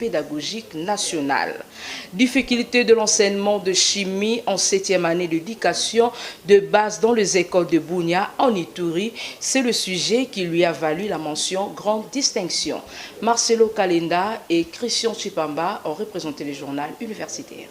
pédagogique nationale. Difficulté de l'enseignement de chimie en 7e année d'éducation de base dans les écoles de Bunia en Ituri, c'est le sujet qui lui a valu la mention grande distinction. Marcelo Kalenda et Christian Chipamba ont représenté le journal universitaire.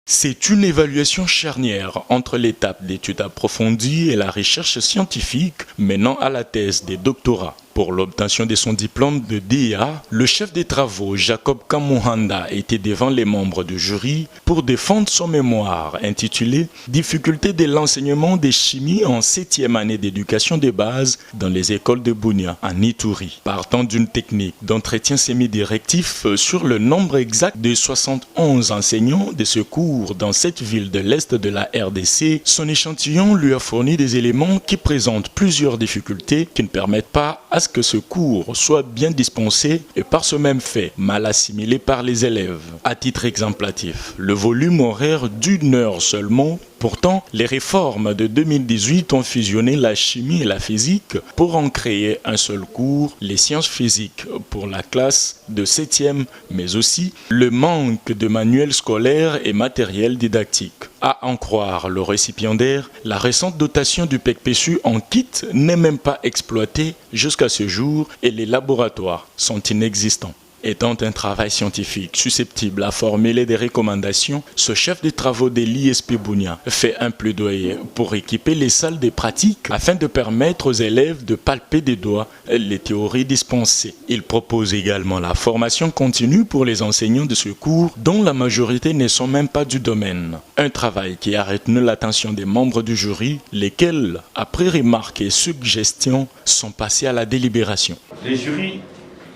C'est une évaluation charnière entre l'étape d'études approfondies et la recherche scientifique menant à la thèse des doctorats. Pour l'obtention de son diplôme de DEA, le chef des travaux, Jacob Kamuhanda, était devant les membres du jury pour défendre son mémoire intitulé « Difficultés de l'enseignement des chimies en 7e année d'éducation de base dans les écoles de Bunia en Ituri ». Partant d'une technique d'entretien semi-directif sur le nombre exact de 71 enseignants de ce cours dans cette ville de l'Est de la RDC, son échantillon lui a fourni des éléments qui présentent plusieurs difficultés qui ne permettent pas à ce que ce cours soit bien dispensé et par ce même fait mal assimilé par les élèves. À titre exemplatif, le volume horaire d'1 heure seulement. Pourtant, les réformes de 2018 ont fusionné la chimie et la physique pour en créer un seul cours, les sciences physiques pour la classe de 7e, mais aussi le manque de manuels scolaires et matériel didactique. À en croire le récipiendaire, la récente dotation du PECPSU en kit n'est même pas exploitée jusqu'à ce jour et les laboratoires sont inexistants. Étant un travail scientifique susceptible à formuler des recommandations, ce chef de travaux de l'ISP Bunia fait un plaidoyer pour équiper les salles de pratique afin de permettre aux élèves de palper des doigts les théories dispensées. Il propose également la formation continue pour les enseignants de ce cours dont la majorité ne sont même pas du domaine. Un travail qui a retenu l'attention des membres du jury, lesquels, après remarques et suggestions, sont passés à la délibération. Les jurys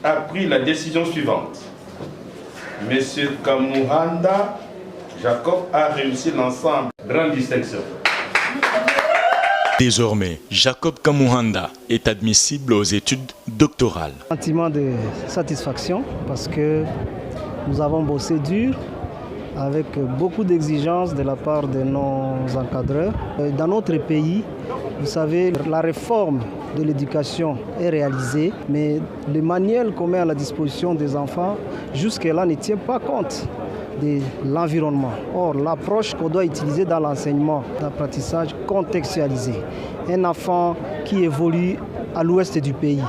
a pris la décision suivante. Monsieur Kamuhanda, Jacob a réussi l'ensemble. Grande distinction. Désormais, Jacob Kamuhanda est admissible aux études doctorales. Sentiment de satisfaction parce que nous avons bossé dur avec beaucoup d'exigences de la part de nos encadreurs. Dans notre pays, vous savez, la réforme de l'éducation est réalisée, mais le manuel qu'on met à la disposition des enfants, jusque-là, ne tient pas compte de l'environnement. Or, l'approche qu'on doit utiliser dans l'enseignement, l'apprentissage contextualisé, un enfant qui évolue à l'ouest du pays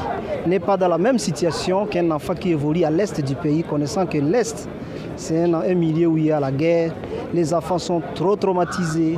n'est pas dans la même situation qu'un enfant qui évolue à l'est du pays, connaissant que l'est, c'est un milieu où il y a la guerre, les enfants sont trop traumatisés,